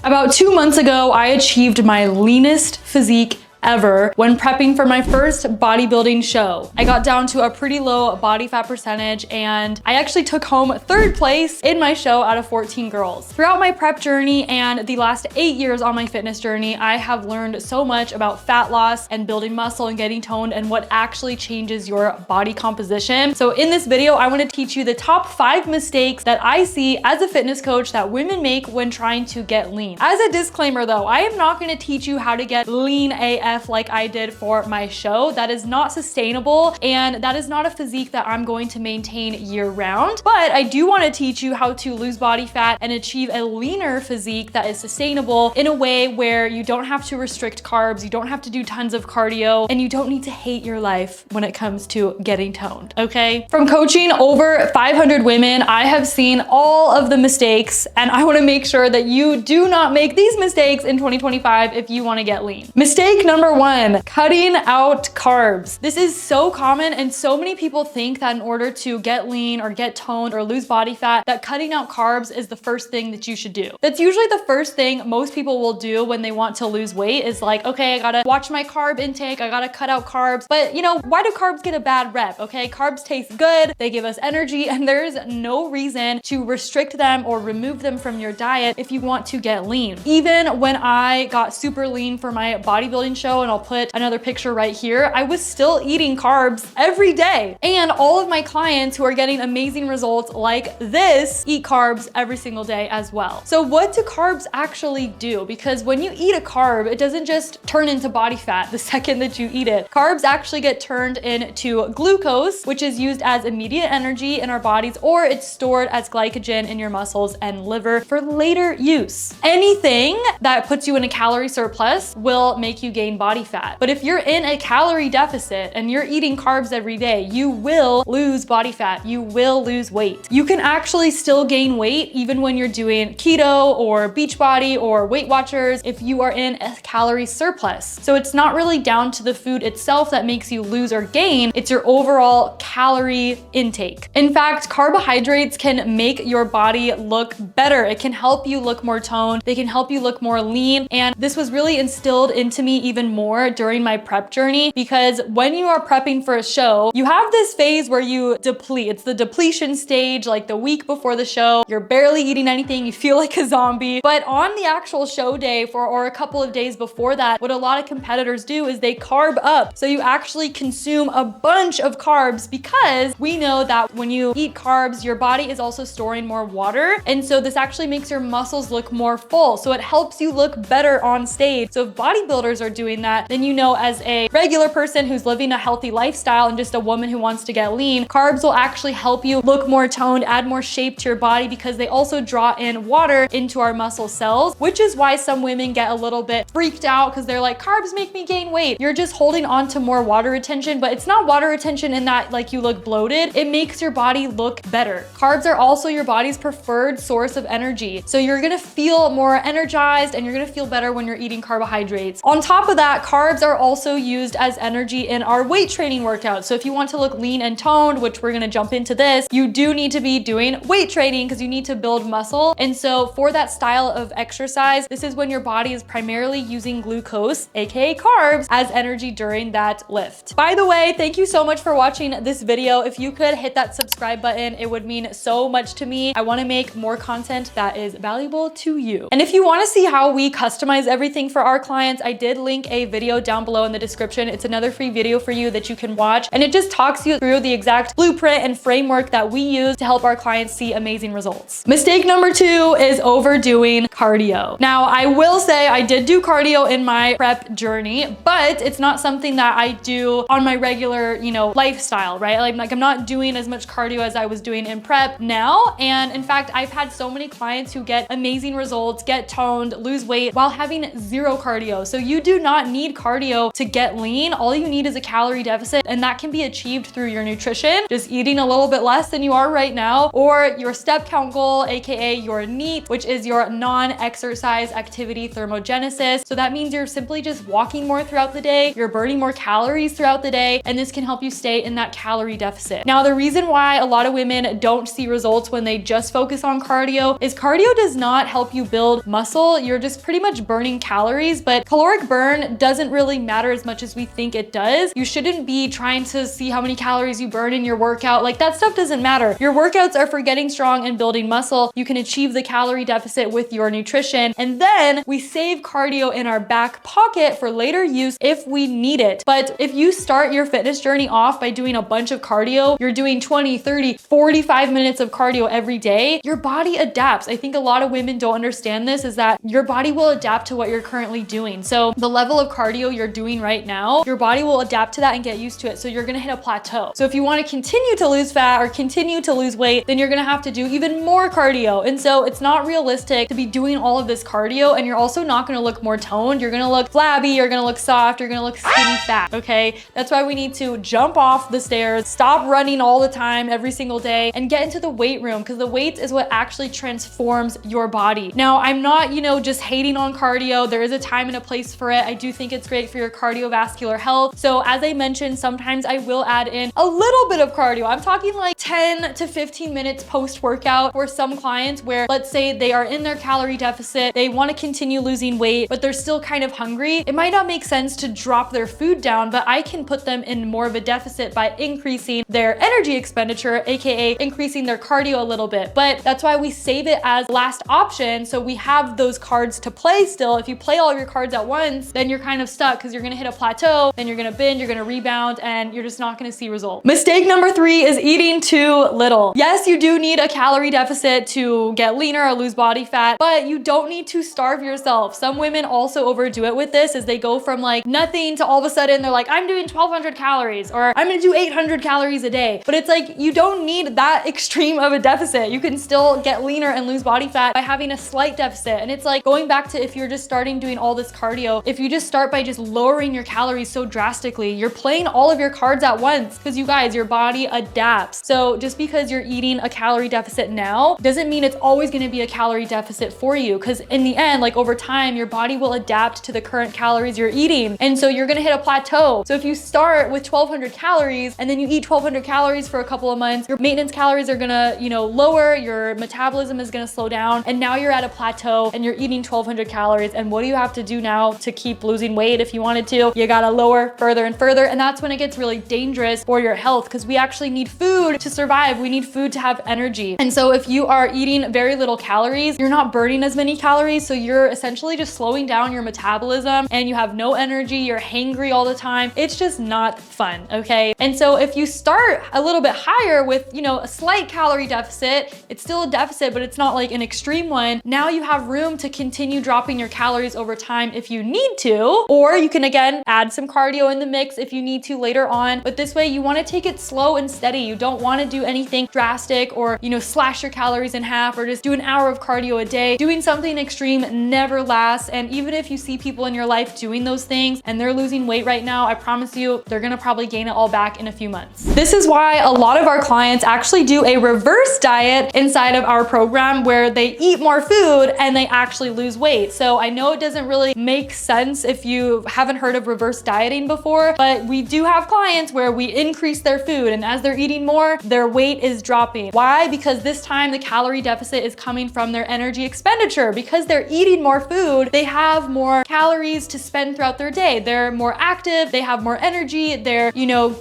About 2 months ago, I achieved my leanest physique ever when prepping for my first bodybuilding show. I got down to a pretty low body fat percentage and I actually took home 3rd place in my show out of 14 girls. Throughout my prep journey and the last 8 years on my fitness journey, I have learned so much about fat loss and building muscle and getting toned and what actually changes your body composition. So in this video, I want to teach you the top 5 mistakes that I see as a fitness coach that women make when trying to get lean. As a disclaimer though, I am not going to teach you how to get lean AF like I did for my show. That is not sustainable and that is not a physique that I'm going to maintain year round. But I do want to teach you how to lose body fat and achieve a leaner physique that is sustainable in a way where you don't have to restrict carbs, you don't have to do tons of cardio, and you don't need to hate your life when it comes to getting toned, okay? From coaching over 500 women, I have seen all of the mistakes and I want to make sure that you do not make these mistakes in 2025 if you want to get lean. Mistake number 1, cutting out carbs. This is so common and so many people think that in order to get lean or get toned or lose body fat, that cutting out carbs is the first thing that you should do. That's usually the first thing most people will do when they want to lose weight is like, okay, I gotta watch my carb intake, I gotta cut out carbs. But you know, why do carbs get a bad rep? Okay, carbs taste good, they give us energy, and there's no reason to restrict them or remove them from your diet if you want to get lean. Even when I got super lean for my bodybuilding show, and I'll put another picture right here, I was still eating carbs every day. And all of my clients who are getting amazing results like this eat carbs every single day as well. So what do carbs actually do? Because when you eat a carb, it doesn't just turn into body fat the second that you eat it. Carbs actually get turned into glucose, which is used as immediate energy in our bodies, or it's stored as glycogen in your muscles and liver for later use. Anything that puts you in a calorie surplus will make you gain body fat. But if you're in a calorie deficit and you're eating carbs every day, you will lose body fat. You will lose weight. You can actually still gain weight even when you're doing keto or Beachbody or Weight Watchers if you are in a calorie surplus. So it's not really down to the food itself that makes you lose or gain, it's your overall calorie intake. In fact, carbohydrates can make your body look better. It can help you look more toned. They can help you look more lean. And this was really instilled into me even more during my prep journey, because when you are prepping for a show, you have this phase where you deplete. It's the depletion stage, like the week before the show. You're barely eating anything. You feel like a zombie. But on the actual show day or a couple of days before that, what a lot of competitors do is they carb up. So you actually consume a bunch of carbs because we know that when you eat carbs, your body is also storing more water. And so this actually makes your muscles look more full. So it helps you look better on stage. So if bodybuilders are doing that, then you know as a regular person who's living a healthy lifestyle and just a woman who wants to get lean, carbs will actually help you look more toned, add more shape to your body because they also draw in water into our muscle cells, which is why some women get a little bit freaked out because they're like, carbs make me gain weight. You're just holding on to more water retention, but it's not water retention in that like you look bloated. It makes your body look better. Carbs are also your body's preferred source of energy. So you're gonna feel more energized and you're gonna feel better when you're eating carbohydrates. On top of that, carbs are also used as energy in our weight training workouts. So if you want to look lean and toned, which we're gonna jump into this, you do need to be doing weight training because you need to build muscle. And so for that style of exercise, this is when your body is primarily using glucose, aka carbs, as energy during that lift. By the way, thank you so much for watching this video. If you could hit that subscribe button, it would mean so much to me. I wanna make more content that is valuable to you. And if you wanna see how we customize everything for our clients, I did link a video down below in the description. It's another free video for you that you can watch. And it just talks you through the exact blueprint and framework that we use to help our clients see amazing results. Mistake number 2 is overdoing cardio. Now, I will say I did do cardio in my prep journey, but it's not something that I do on my regular, lifestyle, right? Like I'm not doing as much cardio as I was doing in prep now. And in fact, I've had so many clients who get amazing results, get toned, lose weight while having zero cardio. So you do not not need cardio to get lean. All you need is a calorie deficit, and that can be achieved through your nutrition, just eating a little bit less than you are right now, or your step count goal, aka your NEAT, which is your non-exercise activity thermogenesis. So that means you're simply just walking more throughout the day, you're burning more calories throughout the day, and this can help you stay in that calorie deficit. Now, the reason why a lot of women don't see results when they just focus on cardio is cardio does not help you build muscle. You're just pretty much burning calories, but caloric burn doesn't really matter as much as we think it does. You shouldn't be trying to see how many calories you burn in your workout. Like, that stuff doesn't matter. Your workouts are for getting strong and building muscle. You can achieve the calorie deficit with your nutrition, and then we save cardio in our back pocket for later use if we need it. But if you start your fitness journey off by doing a bunch of cardio, you're doing 20, 30, 45 minutes of cardio every day, your body adapts. I think a lot of women don't understand this, is that your body will adapt to what you're currently doing. So the level of cardio you're doing right now, your body will adapt to that and get used to it. So you're gonna hit a plateau. So if you wanna continue to lose fat or continue to lose weight, then you're gonna have to do even more cardio. And so it's not realistic to be doing all of this cardio, and you're also not gonna look more toned. You're gonna look flabby, you're gonna look soft, you're gonna look skinny fat, okay? That's why we need to jump off the stairs, stop running all the time every single day, and get into the weight room, because the weight is what actually transforms your body. Now, I'm not, just hating on cardio. There is a time and a place for it. I do think it's great for your cardiovascular health. So as I mentioned, sometimes I will add in a little bit of cardio. I'm talking like 10 to 15 minutes post-workout for some clients where, let's say, they are in their calorie deficit, they want to continue losing weight, but they're still kind of hungry. It might not make sense to drop their food down, but I can put them in more of a deficit by increasing their energy expenditure, aka increasing their cardio a little bit. But that's why we save it as last option, so we have those cards to play still. If you play all of your cards at once, then you're kind of stuck, because you're gonna hit a plateau, then you're gonna binge, you're gonna rebound, and you're just not gonna see results. Mistake number 3 is eating too little. Yes, you do need a calorie deficit to get leaner or lose body fat, but you don't need to starve yourself. Some women also overdo it with this, as they go from like nothing to all of a sudden they're like, I'm doing 1200 calories, or I'm gonna do 800 calories a day. But it's like, you don't need that extreme of a deficit. You can still get leaner and lose body fat by having a slight deficit. And it's like going back to, if you're just starting doing all this cardio, if you just start by just lowering your calories so drastically, you're playing all of your cards at once, because you guys, your body adapts. So just because you're eating a calorie deficit now doesn't mean it's always going to be a calorie deficit for you, because in the end, like over time, your body will adapt to the current calories you're eating, and so you're going to hit a plateau. So if you start with 1200 calories and then you eat 1200 calories for a couple of months, your maintenance calories are going to lower, your metabolism is going to slow down, and now you're at a plateau and you're eating 1200 calories. And what do you have to do now to keep losing weight? If you wanted to, you got to lower further and further, and that's when it gets really dangerous for your health, because we actually need food to survive. We need food to have energy. And so if you are eating very little calories, you're not burning as many calories, so you're essentially just slowing down your metabolism, and you have no energy, you're hangry all the time. It's just not fun, okay? And so if you start a little bit higher with, a slight calorie deficit, it's still a deficit, but it's not like an extreme one. Now you have room to continue dropping your calories over time if you need to, or you can again add some cardio in the mix if you need to later on. But this way, you want to take it slow and steady. You don't want to do anything drastic, or slash your calories in half, or just do an hour of cardio a day. Doing something extreme never lasts. And even if you see people in your life doing those things and they're losing weight right now, I promise you, they're gonna probably gain it all back in a few months. This is why a lot of our clients actually do a reverse diet inside of our program, where they eat more food and they actually lose weight. So I know it doesn't really make sense if you haven't heard of reverse dieting before, but we do have clients where we increase their food, and as they're eating more, their weight is dropping. Why? Because this time the calorie deficit is coming from their energy expenditure. Because they're eating more food, they have more calories to spend throughout their day. They're more active, they have more energy, they're,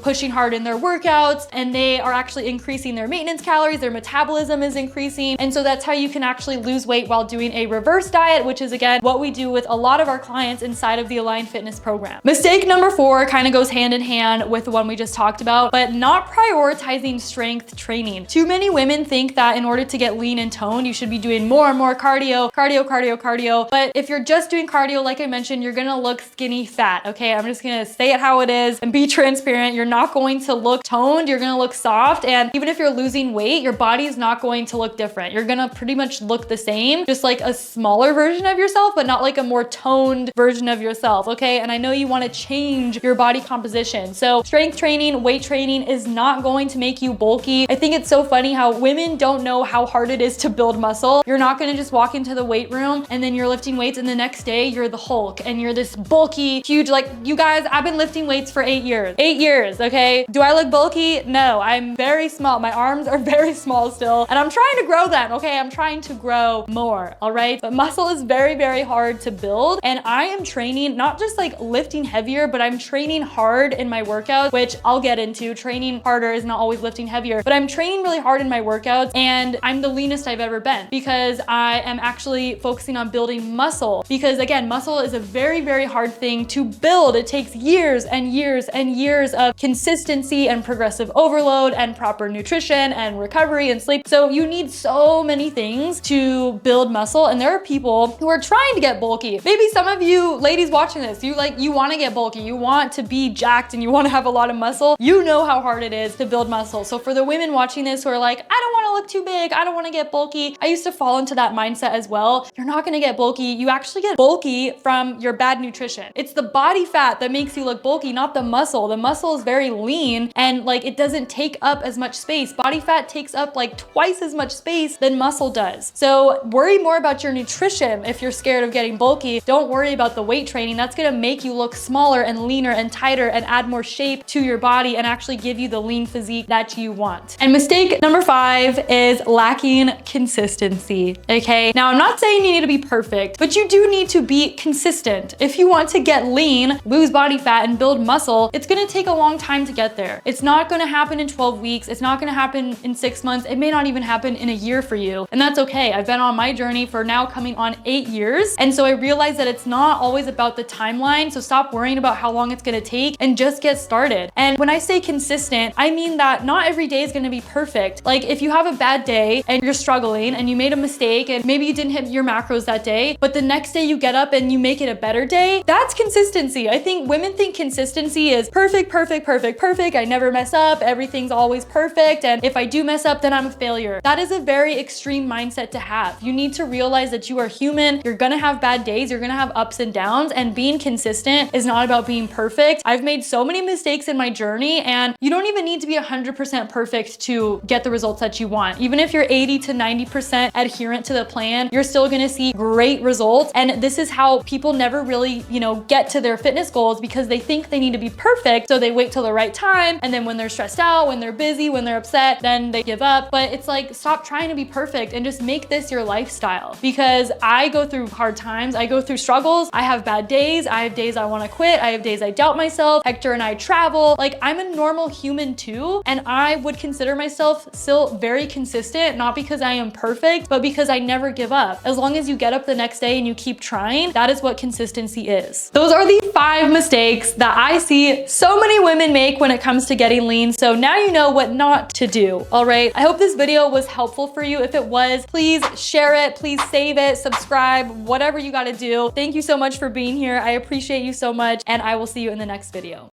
pushing hard in their workouts, and they are actually increasing their maintenance calories, their metabolism is increasing. And so that's how you can actually lose weight while doing a reverse diet, which is again what we do with a lot of our clients inside of the Align Fitness program. Mistake number 4 kind of goes hand in hand with the one we just talked about, but not prioritizing strength training. Too many women think that in order to get lean and toned, you should be doing more and more cardio. But if you're just doing cardio, like I mentioned, you're gonna look skinny fat, okay? I'm just gonna say it how it is and be transparent. You're not going to look toned, you're gonna look soft. And even if you're losing weight, your body is not going to look different. You're gonna pretty much look the same, just like a smaller version of yourself, but not like a more toned version of yourself, okay? And I know you want to change your body composition. So strength training, weight training is not going to make you bulky. I think it's so funny how women don't know how hard it is to build muscle. You're not going to just walk into the weight room and then you're lifting weights and the next day you're the Hulk and you're this bulky, huge, like you guys, I've been lifting weights for 8 years. 8 years, okay? Do I look bulky? No, I'm very small. My arms are very small still and I'm trying to grow them, okay? I'm trying to grow more, all right? But muscle is very, very hard to build and I am training, not just like lifting heavier, but I'm training hard in my workouts, which I'll get into. Training harder is not always lifting heavier, but I'm training really hard in my workouts and I'm the leanest I've ever been because I am actually focusing on building muscle because again, muscle is a very, very hard thing to build. It takes years and years and years of consistency and progressive overload and proper nutrition and recovery and sleep. So you need so many things to build muscle and there are people who are trying to get bulky. Maybe some of you ladies watching this, you want to get bulky, you want to be jacked and you want to have a lot of muscle. You know how hard it is to build muscle. So for the women watching this who are like, I don't want to look too big, I don't want to get bulky. I used to fall into that mindset as well. You're not going to get bulky. You actually get bulky from your bad nutrition. It's the body fat that makes you look bulky, not the muscle. The muscle is very lean and like it doesn't take up as much space. Body fat takes up like twice as much space than muscle does. So worry more about your nutrition if you're scared of getting bulky. Don't worry about the weight training. That's going to make you look smaller and leaner and tighter and add more shape to your body and actually give you the lean physique that you want. And mistake number 5 is lacking consistency, okay? Now, I'm not saying you need to be perfect, but you do need to be consistent. If you want to get lean, lose body fat, and build muscle, it's gonna take a long time to get there. It's not gonna happen in 12 weeks. It's not gonna happen in 6 months. It may not even happen in a year for you. And that's okay. I've been on my journey for now coming on 8 years. And so I realized that it's not always about the timeline. So stop worrying about how long it's gonna take and just get started. And when I say consistent, I mean that not every day is gonna be perfect. Like if you have a bad day and you're struggling and you made a mistake and maybe you didn't hit your macros that day, but the next day you get up and you make it a better day, that's consistency. I think women think consistency is perfect, perfect, perfect, perfect. I never mess up. Everything's always perfect. And if I do mess up, then I'm a failure. That is a very extreme mindset to have. You need to realize that you are human. You're gonna have bad days. You're gonna have ups and downs, and being consistent is not about being perfect. I've made so many mistakes in my journey, and you don't even need to be 100% perfect to get the results that you want. Even if you're 80 to 90% adherent to the plan, you're still gonna see great results. And this is how people never really, get to their fitness goals, because they think they need to be perfect. So they wait till the right time. And then when they're stressed out, when they're busy, when they're upset, then they give up. But it's like, stop trying to be perfect and just make this your lifestyle. Because I go through hard times. I go through struggles. I have bad days. I have days I want to quit. I have days I doubt myself. Hector and I travel. Like, I'm a normal human too. And I would consider myself still very consistent, not because I am perfect, but because I never give up. As long as you get up the next day and you keep trying, that is what consistency is. Those are the 5 mistakes that I see so many women make when it comes to getting lean. So now you know what not to do, all right? I hope this video was helpful for you. If it was, please share it, please save it, subscribe, whatever you gotta do. Thank you so much for being here. I appreciate you so much, and I will see you in the next video.